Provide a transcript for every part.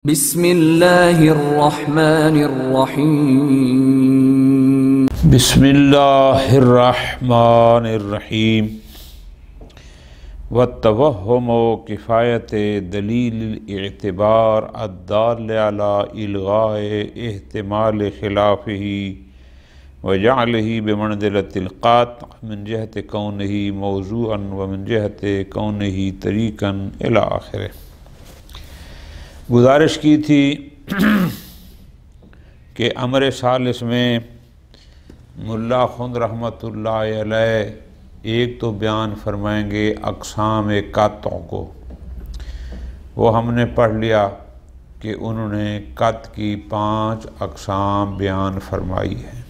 بسم اللہ الرحمن الرحیم بسم اللہ الرحمن الرحیم والتوہم کفایت دلیل الاعتبار الدال علی الغاء احتمال خلافہ وجعلہ بمنزلۃ القاطع من جہت کونہ موضوعا ومن جہت کونہ طریقا الی آخرہ۔ گزارش کی تھی کہ امر ثالث میں ملا خند رحمۃ اللہ علیہ ایک تو بیان فرمائیں گے اقسام قطع کو، وہ ہم نے پڑھ لیا کہ انہوں نے قطع کی 5 اقسام بیان فرمائی ہیں۔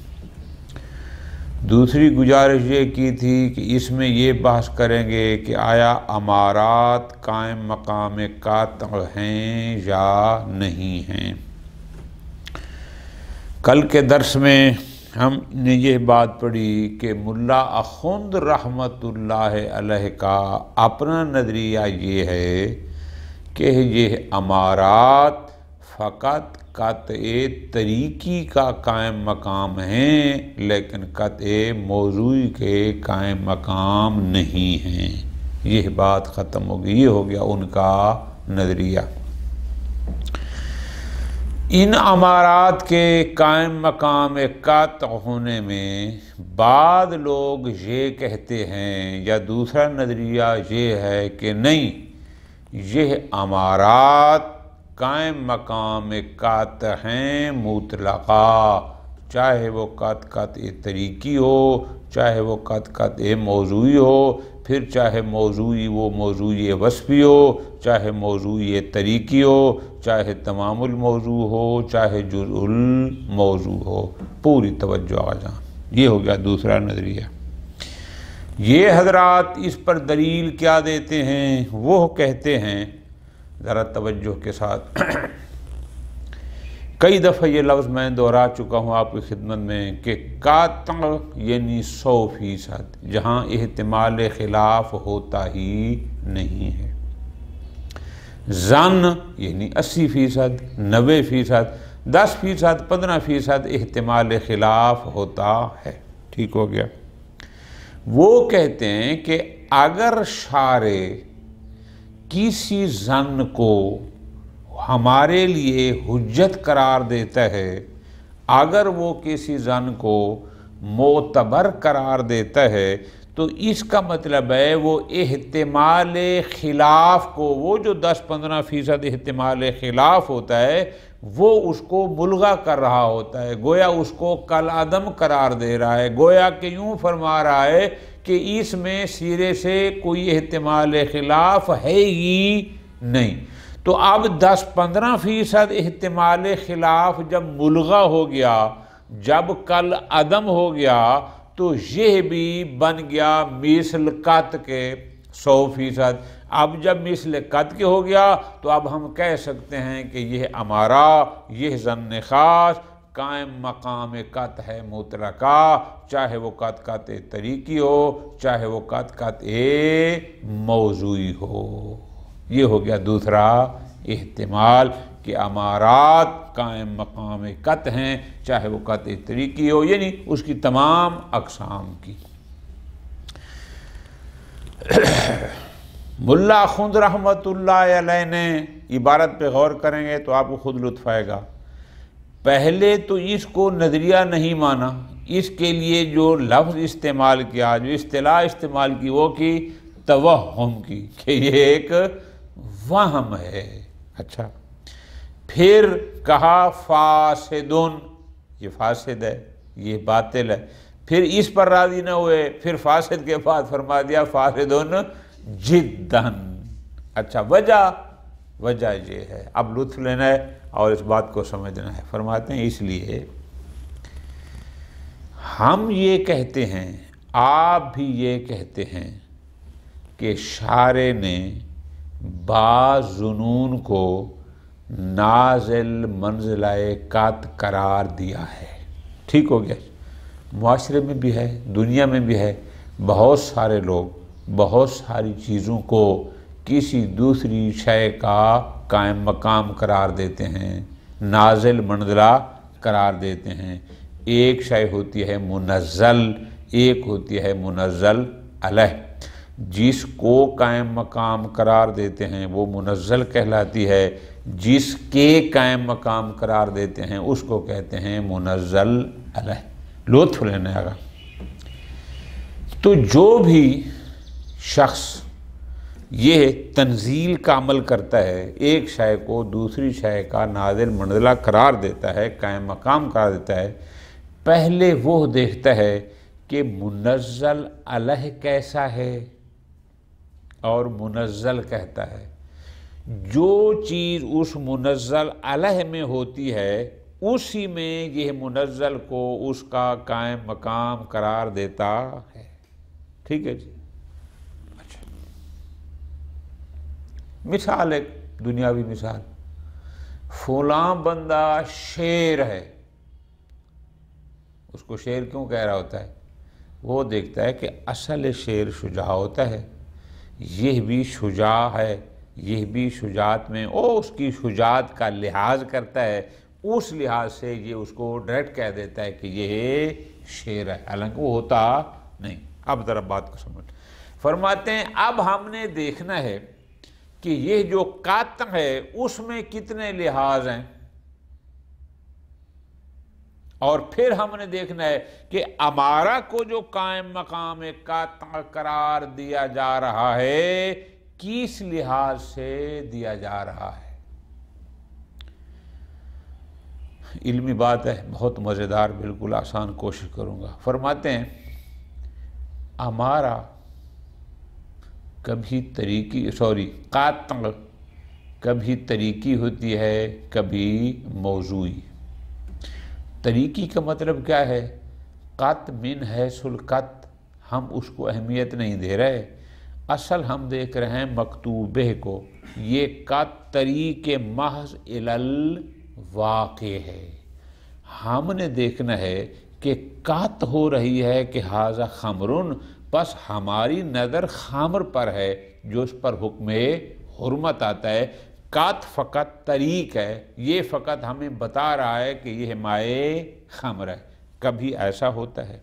دوسری گزارش یہ کی تھی کہ اس میں یہ بحث کریں گے کہ آیا امارات قائم مقام قطع ہیں یا نہیں ہیں۔ کل کے درس میں ہم نے یہ بات پڑھی کہ ملا اخند رحمۃ اللہ علیہ کا اپنا نظریہ یہ ہے کہ یہ امارات فقط قطع طریقی کا قائم مقام ہیں، لیکن قطع موضوعی کے قائم مقام نہیں ہیں۔ یہ بات ختم ہو گئی، یہ ہو گیا ان کا نظریہ۔ ان امارات کے قائم مقام قطع ہونے میں بعض لوگ یہ کہتے ہیں یا دوسرا نظریہ یہ ہے کہ نہیں، یہ امارات قائم مقام قطع ہیں مطلقہ، چاہے وہ قطع طریقی ہو، چاہے وہ قطع موضوعی ہو، پھر چاہے موضوعی وہ موضوعی وصفی ہو، چاہے موضوعی طریقی ہو، چاہے تمام الموضوع ہو، چاہے جزء الموضوع ہو، پوری توجہ آ جان۔ یہ ہو گیا دوسرا نظریہ۔ یہ حضرات اس پر دلیل کیا دیتے ہیں؟ وہ کہتے ہیں، ذرا توجہ کے ساتھ، کئی دفعہ یہ لفظ میں دہرا چکا ہوں آپ کی خدمت میں کہ قطع یعنی 100%، جہاں احتمال خلاف ہوتا ہی نہیں ہے۔ ظن یعنی 80%، 90%، 10%، 15% احتمال خلاف ہوتا ہے۔ ٹھیک ہو گیا۔ وہ کہتے ہیں کہ اگر شارع کسی ظن کو ہمارے لیے حجت قرار دیتا ہے، اگر وہ کسی ظن کو معتبر قرار دیتا ہے تو اس کا مطلب ہے وہ احتمال خلاف کو، وہ جو 10-15% احتمال خلاف ہوتا ہے وہ اس کو ملغا کر رہا ہوتا ہے، گویا اس کو کالعدم قرار دے رہا ہے، گویا کہ یوں فرما رہا ہے کہ اس میں سرے سے کوئی احتمال خلاف ہے ہی نہیں۔ تو اب 10-15% احتمال خلاف جب ملغا ہو گیا، جب کالعدم ہو گیا، تو یہ بھی بن گیا مثل قطع کے 100%۔ اب جب مثل قطع کے ہو گیا تو اب ہم کہہ سکتے ہیں کہ یہ امارہ، یہ ظن خاص قائم مقام قطع ہے مطلقہ، چاہے وہ قطع طریقی ہو، چاہے وہ قطع موضوعی ہو۔ یہ ہو گیا دوسرا احتمال کہ امارات قائم مقام قطع ہیں، چاہے وہ قطع طریقی ہو، یعنی اس کی تمام اقسام کی۔ ملا خند رحمۃ اللہ علیہ نے عبارت پہ غور کریں گے تو آپ کو خود لطف آئے گا۔ پہلے تو اس کو نظریہ نہیں مانا، اس کے لیے جو لفظ استعمال کیا، جو اصطلاح استعمال کی، وہ کی توہم کی، کہ یہ ایک وہم ہے۔ اچھا، پھر کہا فاسدن، یہ فاسد ہے، یہ باطل ہے۔ پھر اس پر راضی نہ ہوئے، پھر فاسد کے بعد فرما دیا فاسدن جداً۔ اچھا، وجہ یہ ہے، اب لطف لینا ہے اور اس بات کو سمجھنا ہے۔ فرماتے ہیں اس لیے ہم یہ کہتے ہیں، آپ بھی یہ کہتے ہیں کہ شارع نے بعض ظنون کو نازل منزلہ قطع قرار دیا ہے۔ ٹھیک ہو گیا۔ معاشرے میں بھی ہے، دنیا میں بھی ہے، بہت سارے لوگ بہت ساری چیزوں کو کسی دوسری شے کا قائم مقام قرار دیتے ہیں، نازل منزلہ قرار دیتے ہیں۔ ایک شے ہوتی ہے منزل، ایک ہوتی ہے منزل علیہ۔ جس کو قائم مقام قرار دیتے ہیں وہ منزل کہلاتی ہے، جس کے قائم مقام قرار دیتے ہیں اس کو کہتے ہیں منزل علیہ۔ لطف لینے آگا۔ تو جو بھی شخص یہ تنزیل کا عمل کرتا ہے، ایک شے کو دوسری شے کا نازل منزلہ قرار دیتا ہے، قائم مقام قرار دیتا ہے، پہلے وہ دیکھتا ہے کہ منزل علیہ کیسا ہے اور منزل کہتا ہے۔ جو چیز اس منزل علیہ میں ہوتی ہے اسی میں یہ منزل کو اس کا قائم مقام قرار دیتا ہے۔ ٹھیک ہے جی؟ اچھا، مثال ایک دنیاوی مثال، فلاں بندہ شیر ہے، اس کو شیر کیوں کہہ رہا ہوتا ہے؟ وہ دیکھتا ہے کہ اصل شیر شجاع ہوتا ہے، یہ بھی شجاع ہے، یہ بھی شجاعت میں اس کی شجاعت کا لحاظ کرتا ہے، اس لحاظ سے یہ اس کو ڈائریکٹ کہہ دیتا ہے کہ یہ شیر ہے، حالانکہ وہ ہوتا نہیں۔ اب ذرا بات کو سمجھ، فرماتے ہیں اب ہم نے دیکھنا ہے کہ یہ جو قطع ہے اس میں کتنے لحاظ ہیں، اور پھر ہم نے دیکھنا ہے کہ امارہ کو جو قائم مقام قطع قرار دیا جا رہا ہے کس لحاظ سے دیا جا رہا ہے۔ علمی بات ہے، بہت مزیدار، بالکل آسان کوشش کروں گا۔ فرماتے ہیں امارہ کبھی قطع کبھی طریقی ہوتی ہے، کبھی موضوعی۔ طریقی کا مطلب کیا ہے؟ قط من حیث القط، ہم اس کو اہمیت نہیں دے رہے، اصل ہم دیکھ رہے ہیں مکتوبہ کو، یہ قط طریق محض الواقع ہے۔ ہم نے دیکھنا ہے کہ قط ہو رہی ہے کہ ھذا خمرن، بس ہماری نظر خمر پر ہے جو اس پر حکم حرمت آتا ہے۔ قط فقط طریق ہے، یہ فقط ہمیں بتا رہا ہے کہ یہ مائے خمر ہے۔ کبھی ایسا ہوتا ہے،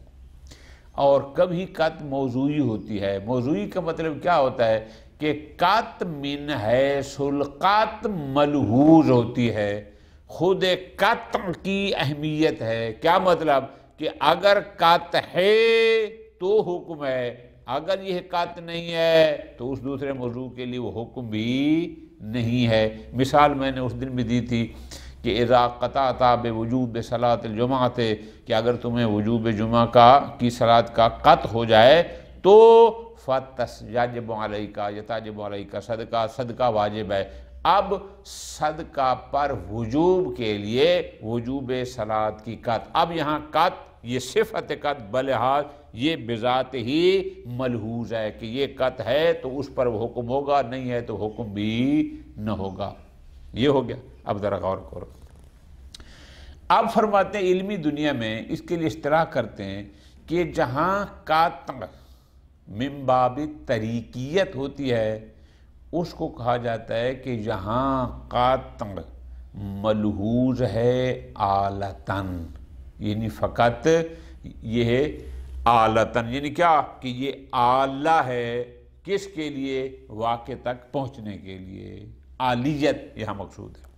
اور کبھی قط موضوعی ہوتی ہے۔ موضوعی کا مطلب کیا ہوتا ہے کہ قط من حیث القط ملحوظ ہوتی ہے، خود قطع کی اہمیت ہے۔ کیا مطلب؟ کہ اگر قط ہے تو حکم ہے، اگر یہ قط نہیں ہے تو اس دوسرے موضوع کے لیے وہ حکم بھی نہیں ہے۔ مثال میں نے اس دن بھی دی تھی کہ اذا قطعت بوجوب صلاۃ الجمعۃ، کہ اگر تمہیں وجوب جمعہ کی صلاۃ کا قطع ہو جائے تو یجب علیک صدقہ، صدقہ واجب ہے۔ اب صدقہ پر وجوب کے لیے وجوب صلاۃ کی قطع، اب یہاں قطع یہ صفت قطع بلحاظ یہ بذات ہی ملحوظ ہے کہ یہ قطع ہے تو اس پر وہ حکم ہوگا، نہیں ہے تو حکم بھی نہ ہوگا۔ یہ ہو گیا۔ اب ذرا غور کرو، اب فرماتے ہیں علمی دنیا میں اس کے لیے اصطلاح کرتے ہیں کہ جہاں قطع من باب طریقیت ہوتی ہے اس کو کہا جاتا ہے کہ یہاں قطع ملحوظ ہے آلتاً، یعنی فقط یہ آلتاً، یعنی کیا کہ یہ آلہ ہے کس کے لیے؟ واقع تک پہنچنے کے لیے، آلیت یہاں مقصود ہے۔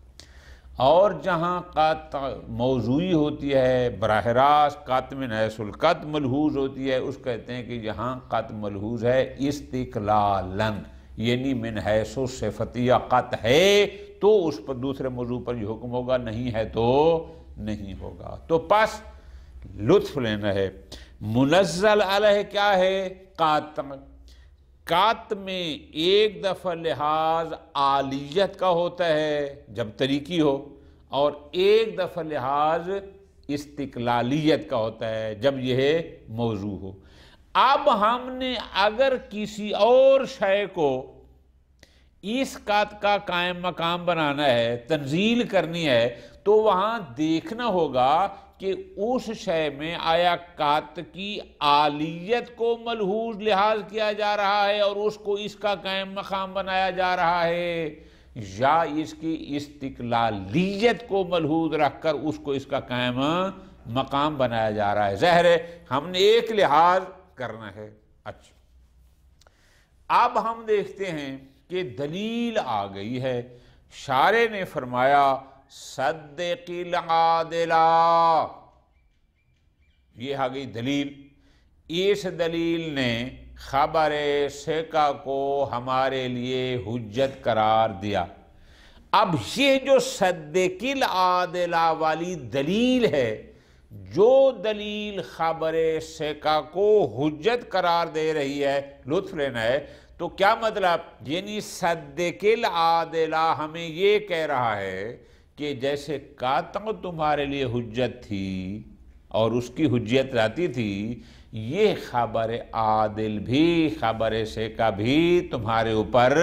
اور جہاں قطع موضوعی ہوتی ہے، براہ راست قطع من حیث القط ملحوظ ہوتی ہے، اس کہتے ہیں کہ یہاں قطع ملحوظ ہے استقلالاً، یعنی من حیث صفتیہ قطع ہے تو اس پر دوسرے موضوع پر یہ حکم ہوگا، نہیں ہے تو نہیں ہوگا۔ تو پس لطف لینا ہے، منزل علیہ کیا ہے؟ قطع۔ قطع میں ایک دفعہ لحاظ آلیت کا ہوتا ہے جب طریقی ہو، اور ایک دفعہ لحاظ استقلالیت کا ہوتا ہے جب یہ موضوع ہو۔ اب ہم نے اگر کسی اور شے کو اس قطع کا قائم مقام بنانا ہے، تنزیل کرنی ہے، تو وہاں دیکھنا ہوگا کہ اس شے میں آیا قطع کی آلیت کو ملحوظ لحاظ کیا جا رہا ہے اور اس کو اس کا قائم مقام بنایا جا رہا ہے، یا اس کی استقلالیت کو ملحوظ رکھ کر اس کو اس کا قائم مقام بنایا جا رہا ہے؟ ظاہر ہے ہم نے ایک لحاظ کرنا ہے۔ اچھا، اب ہم دیکھتے ہیں کہ دلیل آ گئی ہے۔ شارح نے فرمایا صدق العادلہ، یہ آ گئی دلیل۔ اس دلیل نے خبر ثقہ کو ہمارے لیے حجت قرار دیا۔ اب یہ جو صدق العادلہ والی دلیل ہے، جو دلیل خبر ثقہ کو حجت قرار دے رہی ہے، لطف لینا ہے، تو کیا مطلب؟ یعنی صدق العادلہ ہمیں یہ کہہ رہا ہے کہ جیسے قاطع تمہارے لیے حجت تھی اور اس کی حجت رہتی تھی، یہ خبر عادل بھی، خبر ثقہ بھی تمہارے اوپر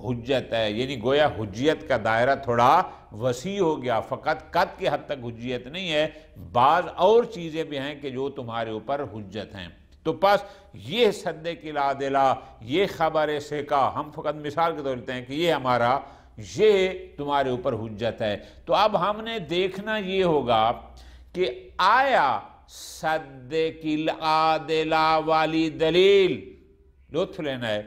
حجت ہے۔ یعنی گویا حجیت کا دائرہ تھوڑا وسیع ہو گیا، فقط قط کی حد تک حجیت نہیں ہے، بعض اور چیزیں بھی ہیں کہ جو تمہارے اوپر حجت ہیں۔ تو پس یہ صدق العادلہ، یہ خبر ثقہ، ہم فقط مثال کے طور لیتے ہیں کہ یہ ہمارا، یہ تمہارے اوپر حجت ہے۔ تو اب ہم نے دیکھنا یہ ہوگا کہ آیا صدق العادلہ والی دلیل، لطف لینا ہے،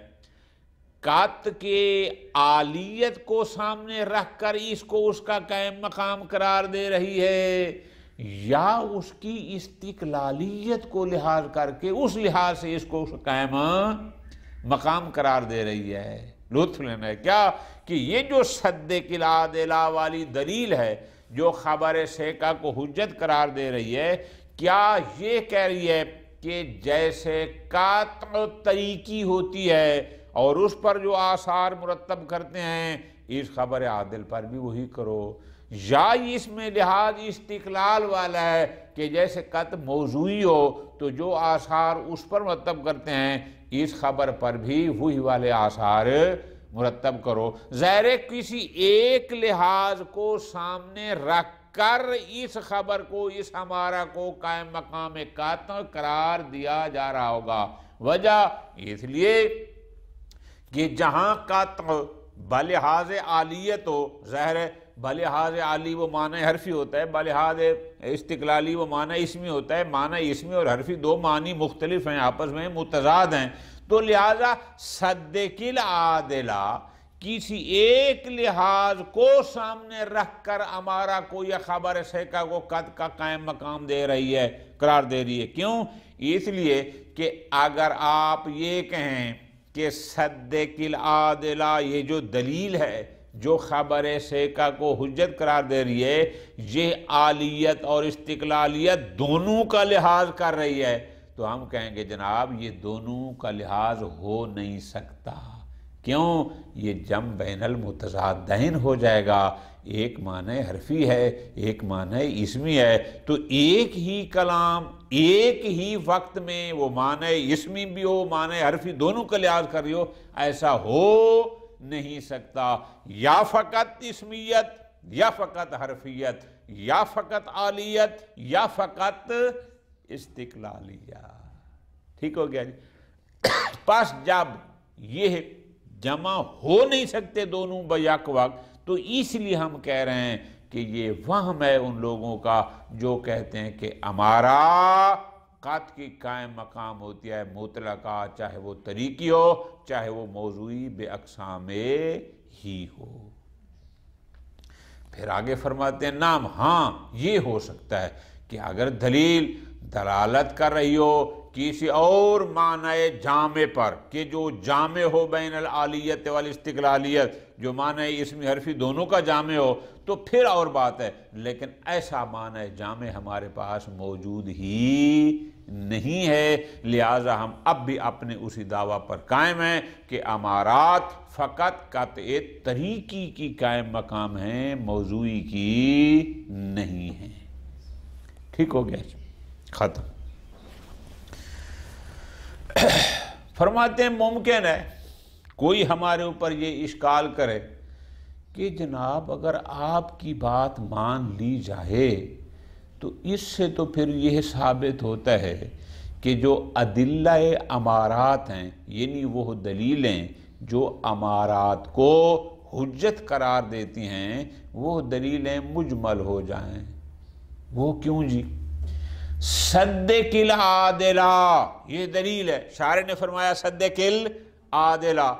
قط کے عالیت کو سامنے رکھ کر اس کو اس کا قائم مقام قرار دے رہی ہے، یا اس کی استقلالیت کو لحاظ کر کے اس لحاظ سے اس کو قائم مقام قرار دے رہی ہے؟ لطف لینا ہے کیا کہ یہ جو صدق العادلہ والی دلیل ہے، جو خبر ثقہ کو حجت قرار دے رہی ہے، کیا یہ کہہ رہی ہے کہ جیسے قاطع طریقی ہوتی ہے اور اس پر جو آثار مرتب کرتے ہیں، اس خبر عادل پر بھی وہی کرو؟ یا اس میں لحاظ استقلال والا ہے کہ جیسے قط موضوعی ہو تو جو آثار اس پر مرتب کرتے ہیں، اس خبر پر بھی وہی والے آثار مرتب کرو؟ ظاہر کسی ایک لحاظ کو سامنے رکھ کر اس خبر کو، اس ہمارا کو قائم مقام قاطع قرار دیا جا رہا ہوگا۔ وجہ اس لیے کہ جہاں قاطع بلحاظ عالیت ہو، ظاہر ہے بلحاظ عالی وہ معنی حرفی ہوتا ہے، بلحاظ استقلالی وہ معنی اسمی ہوتا ہے۔ معنی اسمی اور حرفی دو معنی مختلف ہیں، آپس میں متضاد ہیں، تو لہذا صدق العادلہ کسی ایک لحاظ کو سامنے رکھ کر ہمارا کو یا خبر ثقہ کو قط کا قائم مقام دے رہی ہے، قرار دے رہی ہے۔ کیوں؟ اس لیے کہ اگر آپ یہ کہیں کہ صدق العادلہ، یہ جو دلیل ہے جو خبر ثقہ کو حجت قرار دے رہی ہے، یہ عالیت اور استقلالیت دونوں کا لحاظ کر رہی ہے، تو ہم کہیں گے جناب یہ دونوں کا لحاظ ہو نہیں سکتا۔ کیوں؟ یہ جمع بین المتضادین ہو جائے گا، ایک معنی حرفی ہے، ایک معنی اسمی ہے، تو ایک ہی کلام ایک ہی وقت میں وہ معنی اسمی بھی ہو، معنی حرفی دونوں کا لحاظ کر رہی ہو، ایسا ہو نہیں سکتا۔ یا فقط اسمیت، یا فقط حرفیت، یا فقط عالیت، یا فقط استقلالیہ۔ ٹھیک ہو گیا جی؟ پس جب یہ جمع ہو نہیں سکتے دونوں بیک وقت، تو اس لیے ہم کہہ رہے ہیں کہ یہ وہم ہے ان لوگوں کا جو کہتے ہیں کہ ہمارا قط کی قائم مقام ہوتی ہے مطلقہ، چاہے وہ طریقی ہو، چاہے وہ موضوعی بے اقسام ہی ہو۔ پھر آگے فرماتے ہیں نام، ہاں یہ ہو سکتا ہے کہ اگر دلیل دلالت کر رہی ہو کسی اور معنی جامع پر، کہ جو جامع ہو بین العالیت والاستقلالیت، جو معنی اسمی حرفی دونوں کا جامع ہو، تو پھر اور بات ہے، لیکن ایسا معنی جامع ہمارے پاس موجود ہی نہیں ہے، لہٰذا ہم اب بھی اپنے اسی دعویٰ پر قائم ہیں کہ امارات فقط قطع طریقی کی قائم مقام ہیں، موضوعی کی نہیں ہیں۔ ٹھیک ہو گیا، ختم۔ فرماتے ہیں ممکن ہے کوئی ہمارے اوپر یہ اشکال کرے کہ جناب اگر آپ کی بات مان لی جائے تو اس سے تو پھر یہ ثابت ہوتا ہے کہ جو ادلہ امارات ہیں، یعنی وہ دلیلیں جو امارات کو حجت قرار دیتی ہیں وہ دلیلیں مجمل ہو جائیں. وہ کیوں جی؟ صدق العادلہ یہ دلیل ہے، شارح نے فرمایا صدق العادلہ،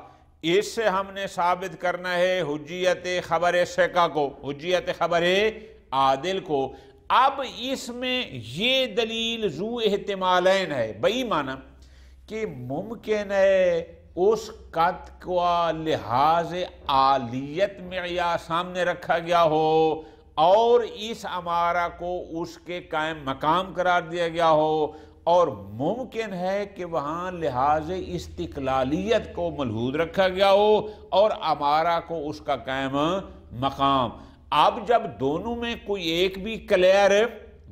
اس سے ہم نے ثابت کرنا ہے حجیت خبر ثقہ کو، حجیت خبر عادل کو. اب اس میں یہ دلیل ذو احتمالین ہے، بئی معنی کہ ممکن ہے اس قط کو لحاظ عالیت معیار سامنے رکھا گیا ہو اور اس امارہ کو اس کے قائم مقام قرار دیا گیا ہو، اور ممکن ہے کہ وہاں لحاظ استقلالیت کو ملحوظ رکھا گیا ہو اور امارہ کو اس کا قائم مقام. اب جب دونوں میں کوئی ایک بھی کلیئر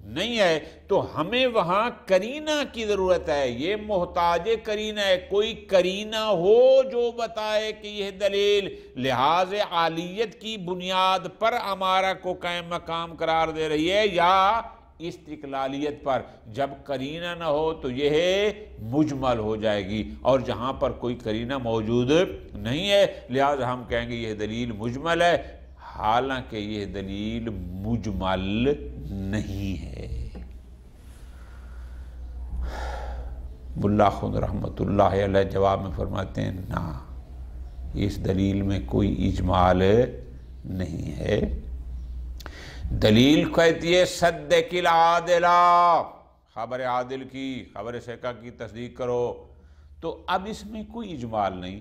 نہیں ہے تو ہمیں وہاں کرینہ کی ضرورت ہے. یہ محتاج کرینہ ہے، کوئی کرینہ ہو جو بتائے کہ یہ دلیل لحاظ عالیت کی بنیاد پر امارہ کو قائم مقام قرار دے رہی ہے یا استقلالیت پر. جب کرینہ نہ ہو تو یہ مجمل ہو جائے گی، اور جہاں پر کوئی کرینہ موجود نہیں ہے لہذا ہم کہیں گے یہ دلیل مجمل ہے، حالانکہ یہ دلیل مجمل نہیں ہے. ملا خود رحمت اللہ علیہ جواب میں فرماتے ہیں نا، اس دلیل میں کوئی اجمال نہیں ہے. دلیل کہتی ہے صدق العادلہ، خبر عادل کی، خبر ثقہ کی تصدیق کرو. تو اب اس میں کوئی اجمال نہیں،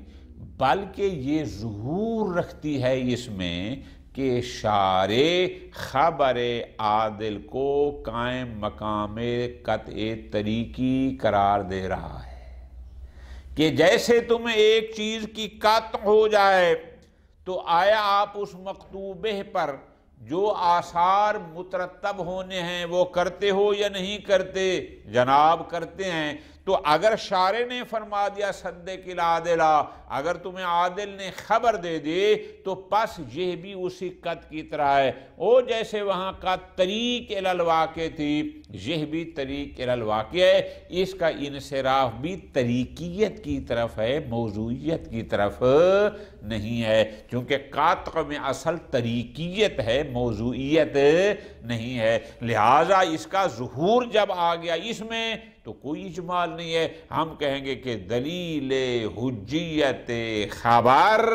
بلکہ یہ ظہور رکھتی ہے اس میں کہ شارع خبر عادل کو قائم مقام قطع طریقی قرار دے رہا ہے کہ جیسے تمہیں ایک چیز کی قطع ہو جائے تو آیا آپ اس مکتوبہ پر جو آثار مترتب ہونے ہیں وہ کرتے ہو یا نہیں کرتے؟ جناب کرتے ہیں. تو اگر شارع نے فرما دیا صدق العادلہ، اگر تمہیں عادل نے خبر دے دی تو پس یہ بھی اسی قط کی طرح ہے. او جیسے وہاں قط طریق الی الواقع تھی، یہ بھی طریق الی الواقع ہے. اس کا انصراف بھی طریقیت کی طرف ہے، موضوعیت کی طرف نہیں ہے، چونکہ قطع میں اصل طریقیت ہے، موضوعیت نہیں ہے. لہٰذا اس کا ظہور جب آ گیا اس میں تو کوئی اجمال نہیں ہے. ہم کہیں گے کہ دلیل حجیت خبر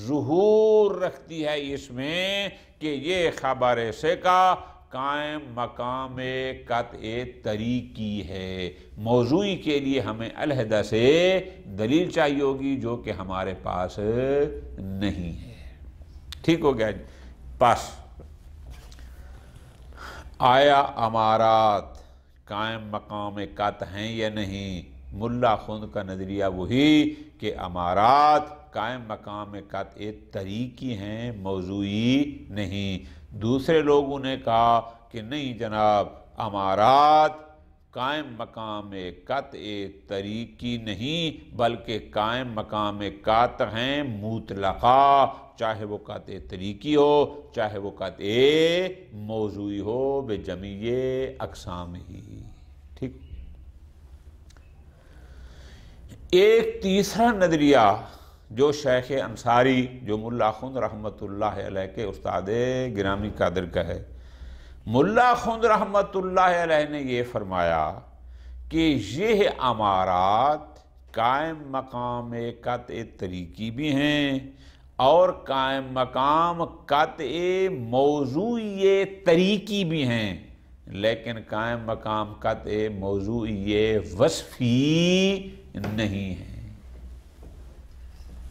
ظہور رکھتی ہے اس میں کہ یہ خبر ثقہ قائم مقام قطع طریقی ہے. موضوعی کے لیے ہمیں علیحدہ سے دلیل چاہیے ہوگی جو کہ ہمارے پاس نہیں ہے. ٹھیک ہو گیا جی. پس آیا امارات قائم مقام قطع ہیں یا نہیں؟ ملا خند کا نظریہ وہی کہ امارات قائم مقام قطع طریقی ہیں، موضوعی نہیں. دوسرے لوگوں نے کہا کہ نہیں جناب، امارات قائم مقام قطع طریقی نہیں بلکہ قائم مقام قطع ہیں مطلقہ، چاہے وہ قطع طریقی ہو چاہے وہ قطع موضوعی ہو، بجمیع اقسام ہی. ٹھیک. ایک تیسرا نظریہ جو شیخ انصاری جو ملا خند رحمت اللہ علیہ کے استاد گرامی قدر کا ہے، ملا خند رحمت اللہ علیہ نے یہ فرمایا کہ یہ امارات قائم مقام قطع طریقی بھی ہیں اور قائم مقام قطع موضوعی طریقی بھی ہیں، لیکن قائم مقام قطع موضوعی وصفی نہیں ہے.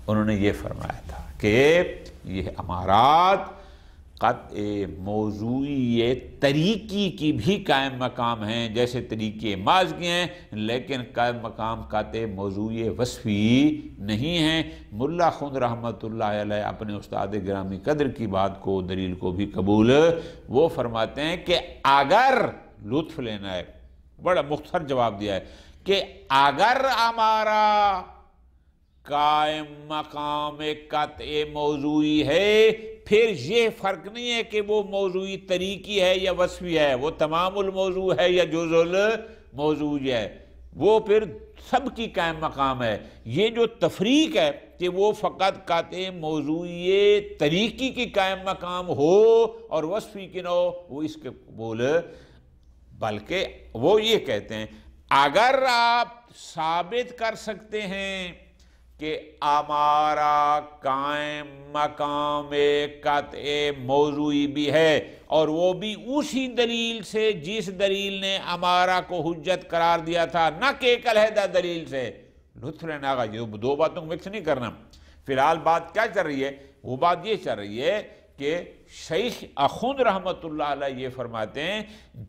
انہوں نے یہ فرمایا تھا کہ یہ امارات قطع موضوعی طریقی کی بھی قائم مقام ہیں جیسے طریقے ماض کے ہیں، لیکن قائم مقام قطع موضوعی وصفی نہیں ہیں. ملا خند رحمت اللہ علیہ اپنے استاد گرامی قدر کی بات کو، دلیل کو بھی قبول وہ فرماتے ہیں کہ اگر لطف لینا ہے، بڑا مختصر جواب دیا ہے کہ اگر ہمارا قائم مقام قطع موضوعی ہے پھر یہ فرق نہیں ہے کہ وہ موضوعی طریقی ہے یا وصفی ہے، وہ تمام الموضوع ہے یا جزء الموضوع ہے، وہ پھر سب کی قائم مقام ہے. یہ جو تفریق ہے کہ وہ فقط قطع موضوعی طریقی کی قائم مقام ہو اور وصفی کی نہ ہو، وہ اس کے قبول، بلکہ وہ یہ کہتے ہیں اگر آپ ثابت کر سکتے ہیں کہ ہمارا قائم مقام قطع موضوعی بھی ہے اور وہ بھی اسی دلیل سے جس دلیل نے ہمارا کو حجت قرار دیا تھا، نہ کہ ایک علیحدہ دلیل سے، لطف لینا آگا، یہ دو باتوں کو مکس نہیں کرنا۔ فی الحال بات کیا چل رہی ہے؟ وہ بات یہ چل رہی ہے کہ شیخ اخوند رحمت اللہ علیہ یہ فرماتے ہیں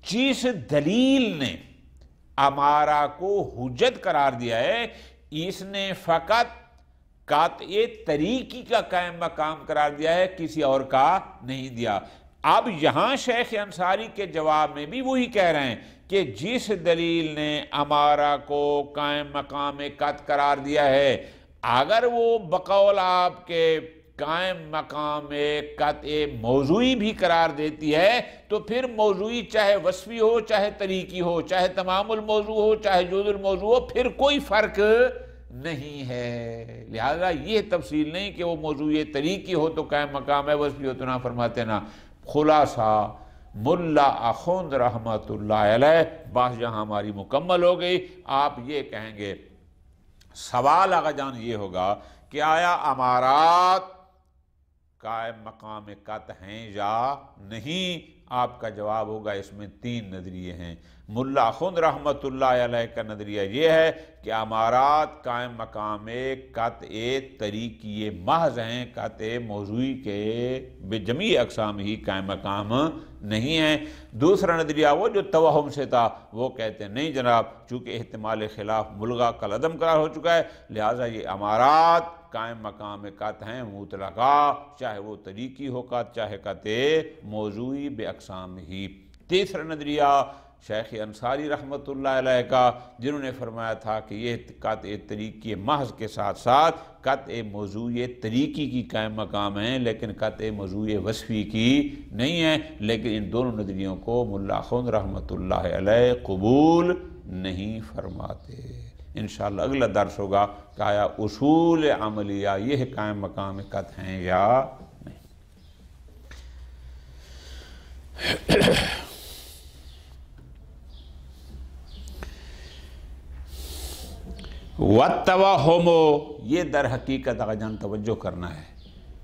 جس دلیل نے ہمارا کو حجت قرار دیا ہے اس نے فقط قطع طریقی کا قائم مقام قرار دیا ہے، کسی اور کا نہیں دیا۔ اب یہاں شیخ انصاری کے جواب میں بھی وہی کہہ رہے ہیں کہ جس دلیل نے ہمارا کو قائم مقام قطع قرار دیا ہے، اگر وہ بقول آپ کے قائم مقام قطع موضوعی بھی قرار دیتی ہے تو پھر موضوعی چاہے وصفی ہو، چاہے طریقی ہو، چاہے تمام الموضوع ہو، چاہے جزء الموضوع ہو، پھر کوئی فرق نہیں ہے۔ لہذا یہ تفصیل نہیں کہ وہ موضوعی طریقی ہو تو قائم مقام ہے، وصفی ہو تو نہ، فرماتے نا۔ خلاصہ ملا اخوند رحمت اللہ علیہ، بات جہاں ہماری مکمل ہو گئی، آپ یہ کہیں گے سوال آگا جان یہ ہوگا کہ آیا امارات قائم مقام قطع ہیں یا نہیں؟ آپ کا جواب ہوگا اس میں تین نظریے ہیں۔ ملا اخوند رحمت اللہ علیہ کا نظریہ یہ ہے کہ امارات قائم مقام قطع طریقی محض ہیں، قطع موضوعی کے بجمیع اقسام ہی قائم مقام نہیں ہیں۔ دوسرا نظریہ وہ جو توہم سے تھا، وہ کہتے ہیں نہیں جناب، چونکہ احتمال خلاف ملغا کالعدم قرار ہو چکا ہے، لہٰذا یہ امارات قائم مقام قطع ہیں مطلقہ، چاہے وہ طریقی ہو قطع، چاہے قطع موضوعی بے اقسام ہی۔ تیسرا نظریہ شیخ انصاری رحمت اللہ علیہ کا، جنہوں نے فرمایا تھا کہ یہ قطع طریقی محض کے ساتھ ساتھ قطع موضوعی طریقی کی قائم مقام ہیں لیکن قطع موضوعی وصفی کی نہیں ہیں، لیکن ان دونوں نظریوں کو ملا اخوند رحمت اللہ علیہ قبول نہیں فرماتے۔ انشاءاللہ اگلا درس ہوگا کہ آیا اصول عملیہ یہ قائم مقام قطع ہیں یا نہیں۔ وَالتَّوَہُمُ، یہ در حقیقت آقا جان توجہ کرنا ہے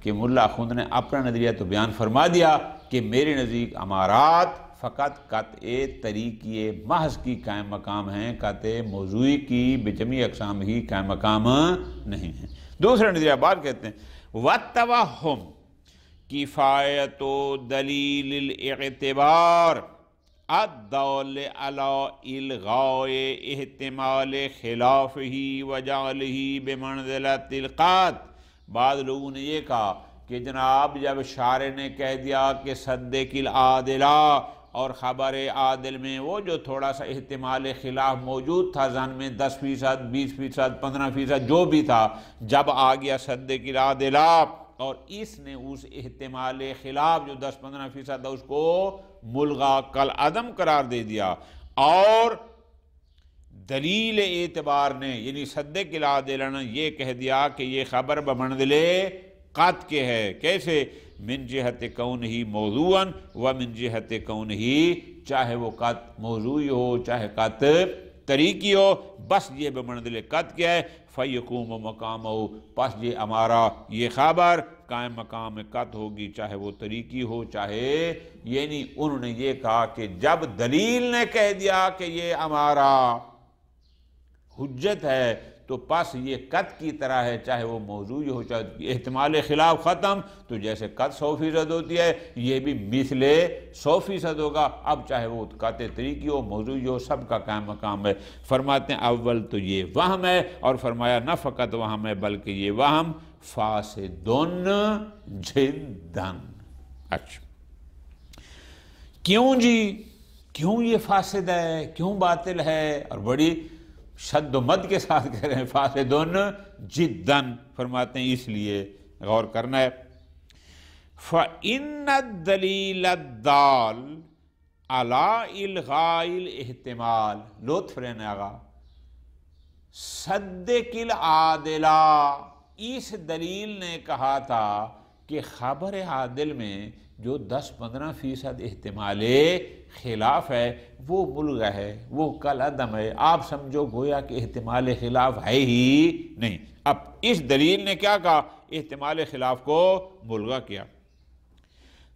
کہ ملا اخوند نے اپنا نظریہ تو بیان فرما دیا کہ میرے نزدیک امارات فقط قطع طریقی محض کی قائم مقام ہیں، قطع موضوعی کی بجمیع اقسام ہی قائم مقام نہیں ہیں۔ دوسرا نظریہ بات کہتے ہیں وَالتَّوَہُمُ کفایت دلیل الاعتبار الدال علی الغاء احتمال خلافہ وجعلہ بمنزلۃ القطع۔ بعض لوگوں نے یہ کہا کہ جناب جب شارع نے کہہ دیا کہ صدق العادلہ اور خبر عادل میں وہ جو تھوڑا سا احتمال خلاف موجود تھا ظن میں 10%، 20%، 15% جو بھی تھا، جب آ گیا صدق العادلہ اور اس نے اس احتمال خلاف جو 10-15% تھا اس کو ملغا کالعدم قرار دے دیا، اور دلیل اعتبار نے یعنی صدق العادلہ نے یہ کہہ دیا کہ یہ خبر بمنزل قطع کے ہے۔ کیسے؟ من جہت کونہ موضوعاً و من جہت کونہ، چاہے وہ قطع موضوعی ہو چاہے قطع طریقی ہو، بس یہ بمنزل قطع کیا ہے، فیقوم مقامہ، پس یہ ہمارا یہ خبر قائم مقام قطع ہوگی چاہے وہ طریقی ہو چاہے، یعنی انہوں نے یہ کہا کہ جب دلیل نے کہہ دیا کہ یہ ہمارا حجت ہے تو پس یہ قطع کی طرح ہے، چاہے وہ موضوعی ہو چاہے احتمال خلاف ختم، تو جیسے قطع 100% ہوتی ہے یہ بھی مثل 100% ہوگا، اب چاہے وہ قطع طریقی ہو موضوعی ہو سب کا قائم مقام ہے۔ فرماتے ہیں اول تو یہ وہم ہے، اور فرمایا نہ فقط وہم ہے بلکہ یہ وہم فاسدن جدن۔ اچھا کیوں جی، کیوں یہ فاسد ہے، کیوں باطل ہے، اور بڑی شد و مد کے ساتھ کہہ رہے ہیں فاسدن جدن، فرماتے ہیں اس لیے غور کرنا ہے۔ فَإِنَّ الدَّلِيلَ الدَّالِ عَلَىٰ إِلْغَاءِ الْاحْتِمَالِ، لطف رہنے آگا، صدق العادلہ، اس دلیل نے کہا تھا کہ خبر عادل میں جو 10-15% احتمال خلاف ہے وہ ملغا ہے، وہ کل عدم ہے، آپ سمجھو گویا کہ احتمال خلاف ہے ہی نہیں۔ اب اس دلیل نے کیا کہا؟ احتمال خلاف کو ملغا کیا۔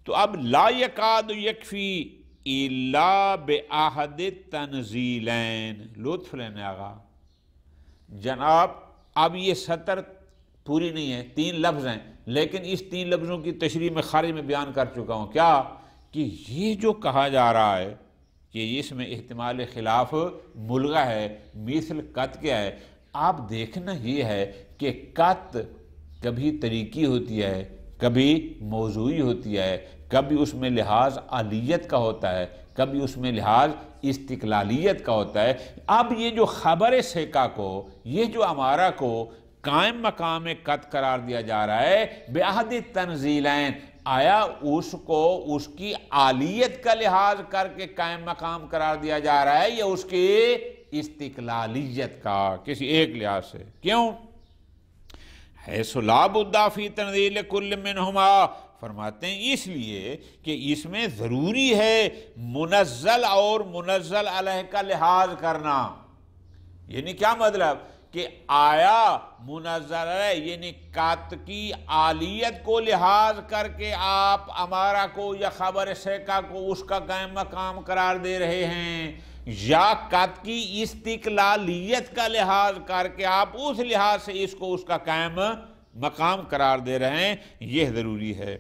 تو اب لا یکاد یکفی الا باحد تنزیلین، لطف لینے آگا جناب۔ اب یہ سطر پوری نہیں ہے، 3 لفظ ہیں، لیکن اس 3 لفظوں کی تشریح میں خارج میں بیان کر چکا ہوں۔ کیا کہ یہ جو کہا جا رہا ہے کہ اس میں احتمال خلاف ملغا ہے، مثل قط کیا ہے؟ آپ دیکھنا یہ ہے کہ قط کبھی طریقی ہوتی ہے، کبھی موضوعی ہوتی ہے، کبھی اس میں لحاظ عالیت کا ہوتا ہے، کبھی اس میں لحاظ استقلالیت کا ہوتا ہے۔ اب یہ جو خبر ثقہ کو، یہ جو امارہ کو قائم مقام قط قرار دیا جا رہا ہے بِعَہْدِ تنزیلین، آیا اس کو اس کی عالیت کا لحاظ کر کے قائم مقام قرار دیا جا رہا ہے یا اس کی استقلالیت کا کسی ایک لحاظ سے؟ کیوں؟ حیث لا بد فی تنزیل کل منہما، فرماتے ہیں اس لیے کہ اس میں ضروری ہے منزل اور منزل علیہ کا لحاظ کرنا۔ یعنی کیا مطلب؟ کہ آیا منزل علیہ یعنی قط کی عالیت کو لحاظ کر کے آپ امارہ کو یا خبر ثقہ کو اس کا قائم مقام قرار دے رہے ہیں، یا قط کی استقلالیت کا لحاظ کر کے آپ اس لحاظ سے اس کو اس کا قائم مقام قرار دے رہے ہیں؟ یہ ضروری ہے۔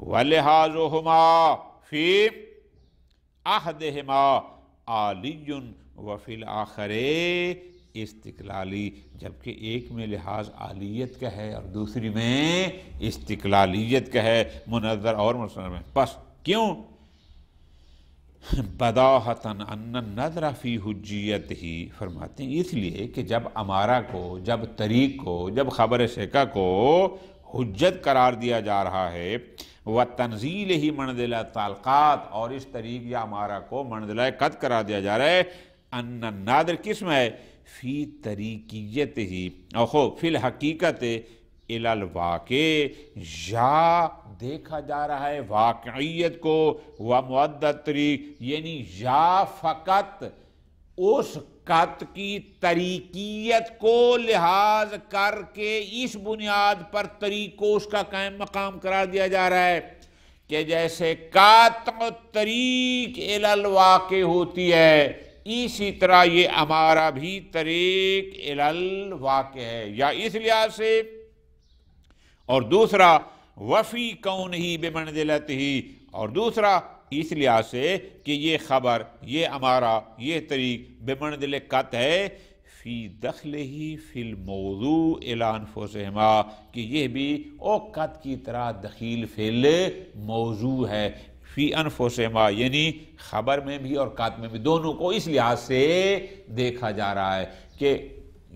وَلِحَاظُهُمَا فِي أَحَدِهِمَا عَالِيٌّ وَفِي الْآخَرِ استقلالی، جبکہ ایک میں لحاظ عالیت کا ہے اور دوسری میں استقلالیت کا ہے، منظر اور منصر میں۔ پس کیوں؟ بداہتاً ان النظر فی حجیت ہی، فرماتے ہیں اس لیے کہ جب امارہ کو، جب طریق کو، جب خبر ثقہ کو حجت قرار دیا جا رہا ہے، وتنزیل ہی منزلہ تعلقات، اور اس طریق یا امارہ کو منزلہ قط قرار دیا جا رہا ہے، ان الناظر کس میں ہے؟ فی طریقیت ہی اوخو فی الحقیقت الی الواقع، یا دیکھا جا رہا ہے واقعیت کو، ومعدد طریق یعنی یا فقط اس قط کی طریقیت کو لحاظ کر کے اس بنیاد پر طریق کو اس کا قائم مقام قرار دیا جا رہا ہے کہ جیسے قطع طریق الی الواقع ہوتی ہے، اسی طرح یہ امارہ بھی طریق الی الواقع ہے، یا اس لحاظ سے، اور دوسرا وفی کون ہی بمنزلت ہی، اور دوسرا اس لحاظ سے کہ یہ خبر، یہ امارہ، یہ طریق بمنزل قط ہے، فی دخل ہی فی الموضوع الی انفسہما، کہ یہ بھی او قط کی طرح دخیل فی الموضوع ہے، فی انفسہما یعنی خبر میں بھی اور قط میں بھی، دونوں کو اس لحاظ سے دیکھا جا رہا ہے کہ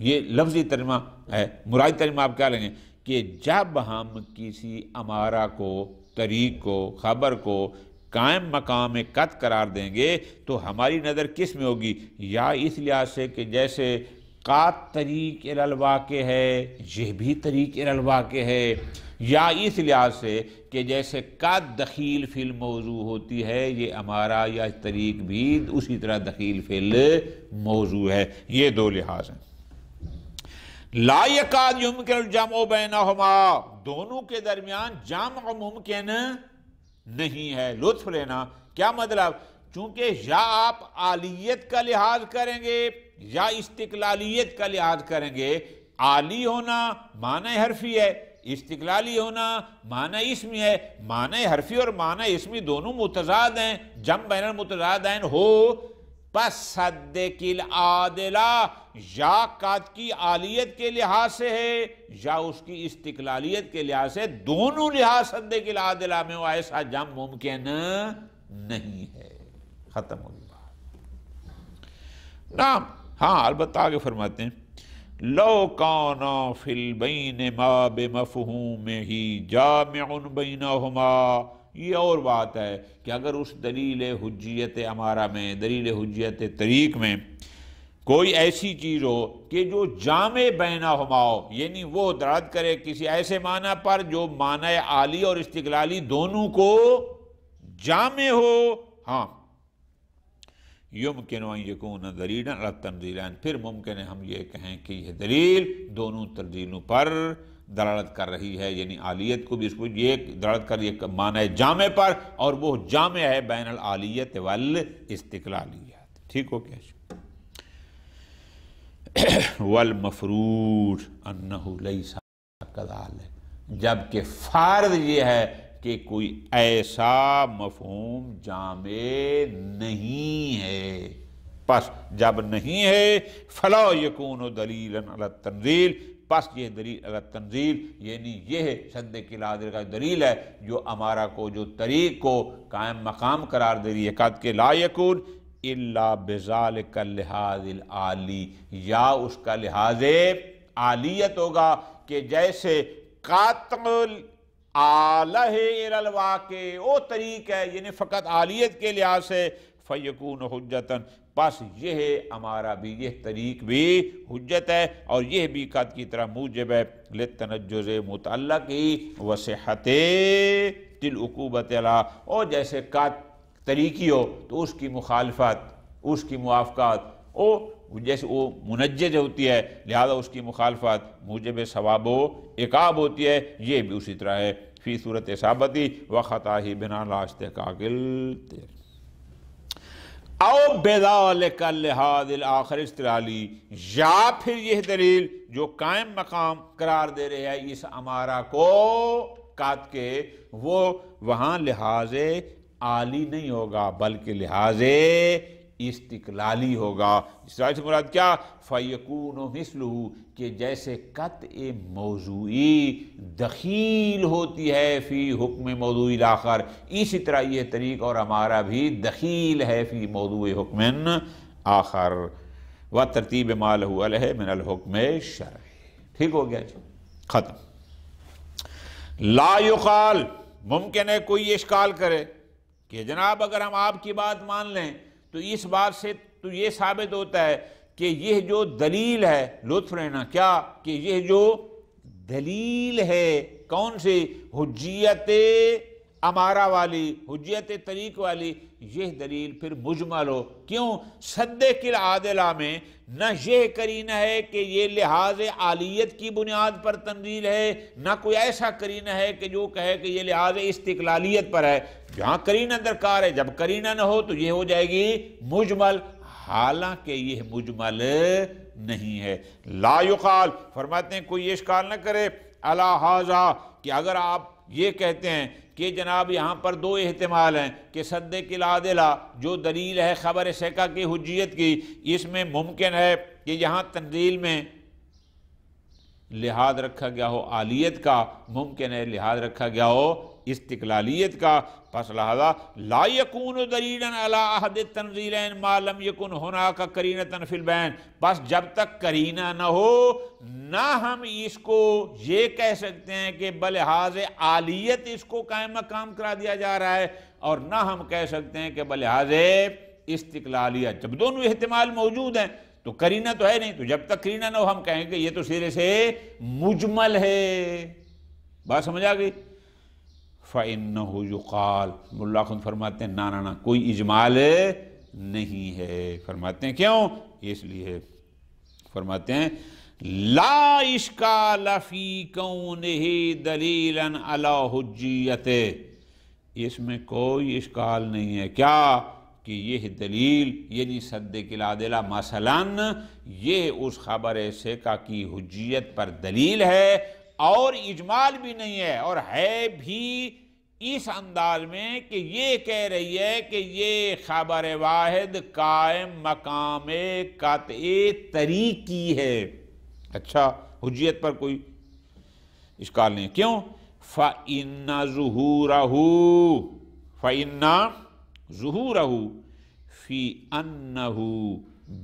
یہ لفظی ترجمہ ہے۔ مرادی ترجمہ آپ کیا لیں گے کہ جب ہم کسی امارہ کو، طریق کو، خبر کو قائم مقام قط قرار دیں گے تو ہماری نظر کس میں ہوگی؟ یا اس لحاظ سے کہ جیسے قط طریق الی الواقع ہے، یہ بھی طریق الی الواقع ہے، یا اس لحاظ سے کہ جیسے قط دخیل فی الموضوع ہوتی ہے، یہ امارہ یا طریق بھی اسی طرح دخیل فی الموضوع ہے۔ یہ دو لحاظ ہیں۔ لا یکاد یمکن الجمع بینہما، دونوں کے درمیان جمع ممکن نہیں ہے۔ لطف لینا، کیا مطلب؟ چونکہ یا آپ عالیت کا لحاظ کریں گے یا استقلالیت کا لحاظ کریں گے، عالی ہونا معنی حرفی ہے، استقلالی ہونا معنی اسمی ہے، معنی حرفی اور معنی اسمی دونوں متضاد ہیں، جمع بین المتضادین ہو، پس صدق العادلہ یا قط کی عالیت کے لحاظ سے ہے یا اس کی استقلالیت کے لحاظ سے، دونوں لحاظ صدق العادلہ میں وہ ایسا جمع ممکن نہیں ہے۔ ختم ہو گئی بات۔ نعم، ہاں البتہ آگے فرماتے ہیں لو کان فی البین ما بمفہومہ جامع بینہما، یہ اور بات ہے کہ اگر اس دلیل حجیت امارہ میں، دلیل حجیت طریق میں کوئی ایسی چیز ہو کہ جو جامع بینہما ہو، یعنی وہ دلالت کرے کسی ایسے معنی پر جو معنی عالی اور استقلالی دونوں کو جامع ہو. ہاں یمکن ان یکون دلیلا علی التنزیلین، پھر ممکن ہے ہم یہ کہیں کہ یہ دلیل دونوں تنزیلوں پر دلالت کر رہی ہے، یعنی عالیت کو بھی اس کو یہ دلالت کر رہی ہے معنی جامع پر، اور وہ جامع ہے بین العالیت والاستقلالیت. ٹھیک ہو گیا؟ والمفروض انہ لیس کذالک، جبکہ فرض یہ ہے کہ کوئی ایسا مفہوم جامع نہیں ہے. پس جب نہیں ہے فلا یکون دلیلا علی التنزیل، پس یہ دلیل علی التنزیل یعنی یہ سد کلادر کا دلیل ہے جو ہمارا کو جو طریق کو قائم مقام قرار دے رہی ہے. قد کہ لا یکون الا بذالک اللحاظ العالی، یا اس کا لحاظ عالیت ہوگا کہ جیسے قاتل آلہ الواقع او طریق ہے، یعنی فقط عالیت کے لحاظ سے فیکون حجتاً، پس یہ ہے ہمارا بھی یہ طریق بھی حجت ہے، اور یہ بھی قد کی طرح موجب ہے للتنجز متعلقی وصحت العقوبۃ علیہ. اور جیسے قد طریقی ہو تو اس کی مخالفت، اس کی موافقات جیسے وہ منجز ہوتی ہے، لہذا اس کی مخالفت موجب ثواب و عقاب ہوتی ہے، یہ بھی اسی طرح ہے. فی صورت اصابتی و خطاہی بنا لا استحقاق التیر او بذالک اللحاظ الاخر استقلالی، یا پھر یہ دلیل جو قائم مقام قرار دے رہے ہے اس امارہ کو قد کے، وہ وہاں لحاظ عالی نہیں ہوگا بلکہ لحاظ استقلالی ہوگا. اس طرح سے مراد کیا؟ فَيَكُونُ مِثْلُهُ، کہ جیسے قطع موضوعی دخیل ہوتی ہے فی حکم موضوع الاخر، اسی طرح یہ طریق اور ہمارا بھی دخیل ہے فی موضوع حکم آخر وترتیب ما لہ علیہ من الحکم الشرعی. ٹھیک ہو گیا جی، ختم. لا یقال، ممکن ہے کوئی اشکال کرے کہ جناب اگر ہم آپ کی بات مان لیں تو اس بات سے تو یہ ثابت ہوتا ہے کہ یہ جو دلیل ہے، لطف رہنا کیا کہ یہ جو دلیل ہے کون سی؟ حجیت امارہ والی، حجیت طریق والی، یہ دلیل پھر مجمل ہو. کیوں؟ سد العادلہ میں نہ یہ قرینہ ہے کہ یہ لحاظ عالیت کی بنیاد پر تنزیل ہے، نہ کوئی ایسا قرینہ ہے کہ جو کہے کہ یہ لحاظ استقلالیت پر ہے. جہاں قرینہ درکار ہے، جب قرینہ نہ ہو تو یہ ہو جائے گی مجمل، حالانکہ یہ مجمل نہیں ہے. لا یقال، فرماتے ہیں کوئی اشکال نہ کرے علی ھذا، کہ اگر آپ یہ کہتے ہیں کہ جناب یہاں پر دو احتمال ہیں کہ سد العادلہ جو دلیل ہے خبر ثقہ کی حجیت کی، اس میں ممکن ہے کہ یہاں تنزیل میں لحاظ رکھا گیا ہو عالیت کا، ممکن ہے لحاظ رکھا گیا ہو استقلالیت کا. پس لہذا لا یکون دلیلا علی احد التنزیلین ما لم یکن ہناک قرینۃ فی البین، پس جب تک قرینہ نہ ہو نہ ہم اس کو یہ کہہ سکتے ہیں کہ بلحاظ عالیت اس کو قائم مقام کرا دیا جا رہا ہے، اور نہ ہم کہہ سکتے ہیں کہ بلحاظ استقلالیت. جب دونوں احتمال موجود ہیں تو قرینہ تو ہے نہیں، تو جب تک قرینہ نہ ہو ہم کہیں کہ یہ تو سرے سے مجمل ہے. بات سمجھ آ گئی؟ فَإِنَّهُ يُقَال، ملا خود فرماتے ہیں نہ کوئی اجمال نہیں ہے. فرماتے ہیں کیوں؟ اس لیے فرماتے ہیں لا اشکال فی کونہ دلیلا علی حجیت، اس میں کوئی اشکال نہیں ہے کیا کہ یہ دلیل یعنی سد العادلہ مثلاً یہ اس خبر ثقہ کی حجیت پر دلیل ہے، اور اجمال بھی نہیں ہے، اور ہے بھی اس انداز میں کہ یہ کہہ رہی ہے کہ یہ خبر واحد قائم مقام قطع طریقی ہے. اچھا، حجیت پر کوئی اشکال نہیں. کیوں؟ فَإِنَّ ظُهُورَهُ فِي أَنَّهُ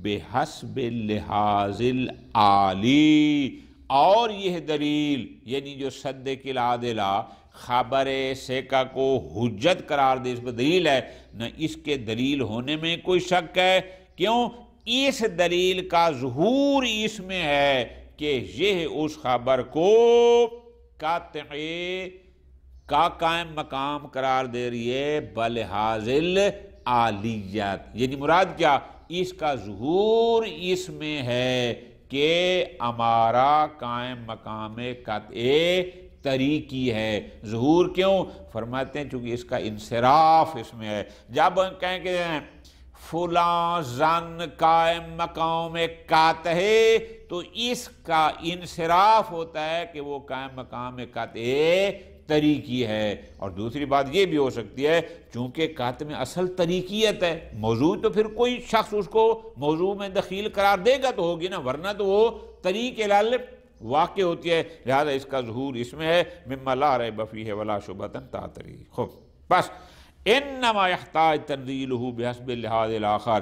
بِحَسْبِ اللحاظ العالی، اور یہ دلیل یعنی جو سد العادلہ خبر ثقہ کو حجت قرار دے، اس پر دلیل ہے، نہ اس کے دلیل ہونے میں کوئی شک ہے. کیوں؟ اس دلیل کا ظہور اس میں ہے کہ یہ اس خبر کو قطعی کا قائم مقام قرار دے رہی ہے بلحاظ العالیت، یعنی مراد کیا، اس کا ظہور اس میں ہے کہ ہمارا قائم مقام قطعی طریقی ہے۔ ظہور کیوں؟ فرماتے ہیں چونکہ اس کا انصراف اس میں ہے۔ جب کہیں کہ فلاں زن قائم مقام قطع ہے تو اس کا انصراف ہوتا ہے کہ وہ قائم مقام قطع طریقی ہے۔ اور دوسری بات یہ بھی ہو سکتی ہے چونکہ قطع میں اصل طریقیت ہے، موضوع تو پھر کوئی شخص اس کو موضوع میں دخیل قرار دے گا تو ہوگی نا، ورنہ تو وہ طریق الالف واقع ہوتی ہے، لہذا اس کا ظہور اس میں ہے۔ مما لا ریب فیہ ولا شبہۃ تعتری۔ خوب، بس انما یحتاج تنزیلہ بحسب اللحاظ الاخر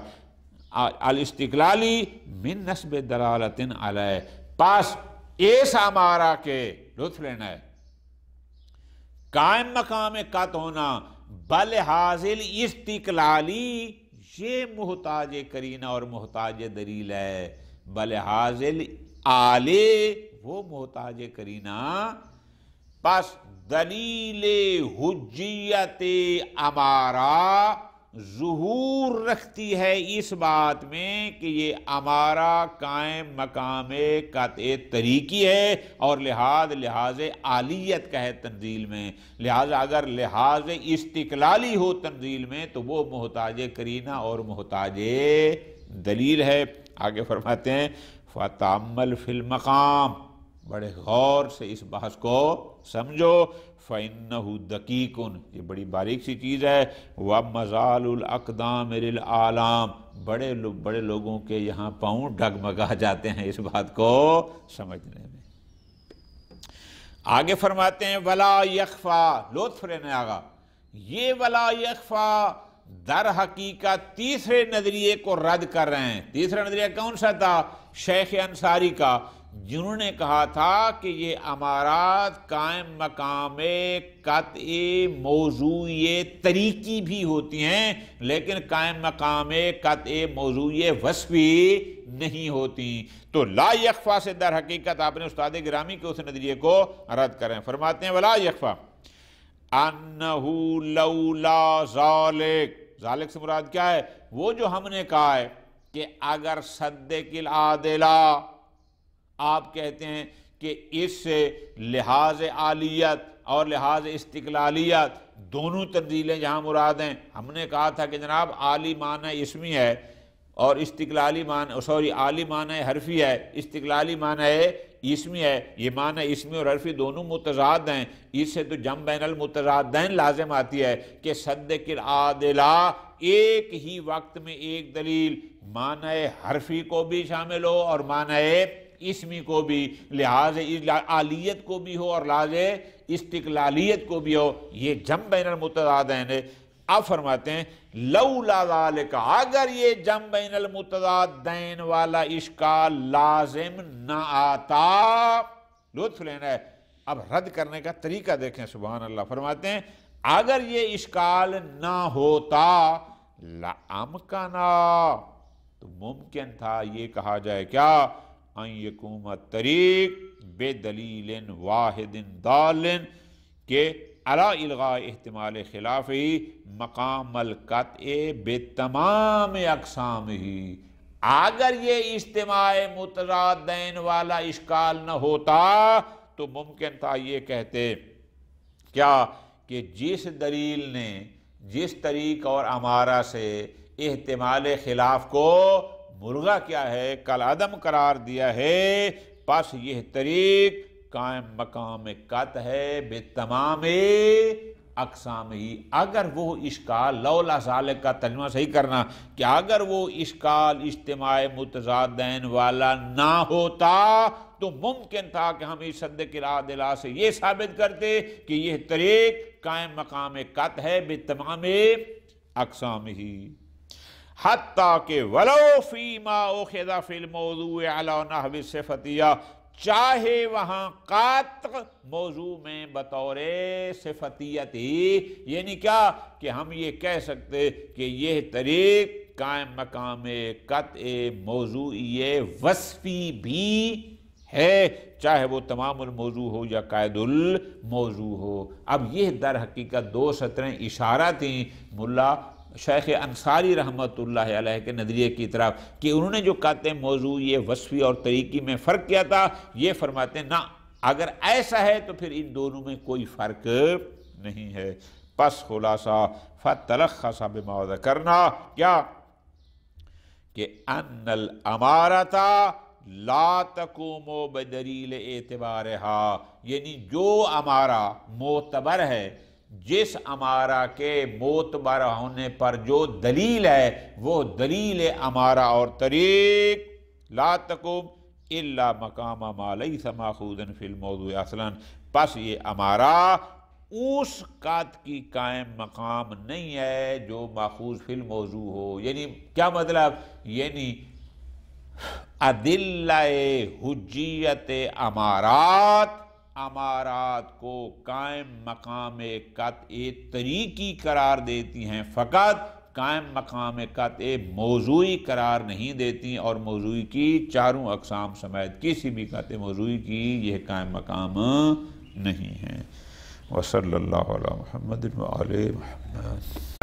الاستقلالی من نسب دلالت علیہ، پس ایسا ہمارا کہ لطف لینا ہے قائم مقام قطع ہونا بلحاظ الاستقلالی، یہ محتاج قرینہ اور محتاج دلیل ہے، بلحاظ العالی وہ محتاج قرینہ، پس دلیل حجیت ہمارا ظہور رکھتی ہے اس بات میں کہ یہ ہمارا قائم مقام قطع طریقی ہے، اور لحاظ عالیت کا ہے تنزیل میں، لہذا اگر لحاظ استقلالی ہو تنزیل میں تو وہ محتاج قرینہ اور محتاج دلیل ہے۔ آگے فرماتے ہیں فَتَأَمَّلْ فِي الْمَقَامِ، بڑے غور سے اس بحث کو سمجھو، فَإِنَّهُ دَقِيقٌ، یہ بڑی باریک سی چیز ہے، وَمَزَالُ الْأَقْدَامِ لِلْعَالَامِ، بڑے لوگوں کے یہاں پاؤں ڈگمگا جاتے ہیں اس بات کو سمجھنے میں۔ آگے فرماتے ہیں وَلَا يَخْفَى، لطف لینے آگا، یہ وَلَا يَخْفَى در حقیقت تیسرے نظریے کو رد کر رہے ہیں۔ تیسرا نظریہ کون سا تھا؟ شیخ انصاری کا، جنہوں نے کہا تھا کہ یہ امارات قائم مقام قطع موضوعی طریقی بھی ہوتی ہیں لیکن قائم مقام قطع موضوعی وصفی نہیں ہوتی، تو لا یخفا سے در حقیقت آپ نے استاد گرامی کے اس نظریے کو رد کریں۔ فرماتے ہیں ولا یخفا انہو لولا ذالک، ذالک سے مراد کیا ہے؟ وہ جو ہم نے کہا ہے کہ اگر صدق العادلہ، آپ کہتے ہیں کہ اس سے لحاظ عالیت اور لحاظ استقلالیت دونوں تنزیلیں جہاں مراد ہیں، ہم نے کہا تھا کہ جناب عالی معنی اسمی ہے اور استقلالی معنی عالی معنی حرفی ہے، استقلالی معنی اسمی ہے، یہ معنی اسمی اور حرفی دونوں متضاد ہیں، اس سے تو جمع بین المتضادین لازم آتی ہے کہ صدق العادلہ ایک ہی وقت میں ایک دلیل معنی حرفی کو بھی شامل ہو اور معنی اسمی کو بھی، لحاظ عالیت کو بھی ہو اور لحاظ استقلالیت کو بھی ہو، یہ جمع بین المتضادین ہے۔ اب فرماتے ہیں لولا ذالک، اگر یہ جمع بین المتضادین والا اشکال لازم نہ آتا، لطف لینا ہے، اب رد کرنے کا طریقہ دیکھیں، سبحان اللہ، فرماتے ہیں اگر یہ اشکال نہ ہوتا لَأَمْكَنَا، تو ممکن تھا یہ کہا جائے کیا ان یقوم الطریق بدلیل واحد دال کہ علی الغاء احتمال خلافی مقام القطع بتمام اقسامہ، اگر یہ اجتماع متضادین والا اشکال نہ ہوتا تو ممکن تھا یہ کہتے کیا کہ جس دلیل نے جس طریق اور امارہ سے احتمال خلاف کو ملغا کیا ہے، کل عدم قرار دیا ہے، پس یہ طریق قائم مقام قطع ہے بتمام اقسام ہی۔ اگر وہ اشکال لولا ذالک کا ترجمہ صحیح کرنا کہ اگر وہ اشکال اجتماع متضادین والا نہ ہوتا تو ممکن تھا کہ ہم اس صدق العادلہ سے یہ ثابت کرتے کہ یہ طریق قائم مقام قطع ہے بتمام اقسام ہی، حتیٰ کہ ولو فیما اخذ فی الموضوع علی نحو الصفتیہ، چاہے وہاں قطع موضوع میں بطور صفتیت ہی، یعنی کیا کہ ہم یہ کہہ سکتے کہ یہ طریق قائم مقام قطع موضوعی وصفی بھی ہے، چاہے وہ تمام الموضوع ہو یا قائد الموضوع ہو۔ اب یہ در حقیقت 2 سطریں اشارہ تھیں ملا شیخ انصاری رحمۃ اللہ علیہ کے نظریے کی طرف، کہ انہوں نے جو قطع موضوعی وصفی اور طریقی میں فرق کیا تھا، یہ فرماتے ہیں نا اگر ایسا ہے تو پھر ان دونوں میں کوئی فرق نہیں ہے۔ پس خلاصہ فتلخص بما ذکرنا، کیا کہ ان الامارۃ لا تقوم بدلیل اعتبارہا، یعنی جو امارہ معتبر ہے، جس امارہ کے معتبر ہونے پر جو دلیل ہے وہ دلیل امارہ اور طریق لا تقوم الا مقام ما لیس ماخوذا فی الموضوع اصلا، پس یہ امارہ اس قط کی قائم مقام نہیں ہے جو ماخوذ فی الموضوع ہو۔ یعنی کیا مطلب؟ یعنی ادلہ حجیت امارات کو قائم مقام قطع طریقی قرار دیتی ہیں، فقط قائم مقام قطع موضوعی قرار نہیں دیتی، اور موضوعی کی 4 اقسام سمیت کسی بھی قطع موضوعی کی یہ قائم مقام نہیں ہے۔ وصلی اللہ علی محمد وآل محمد۔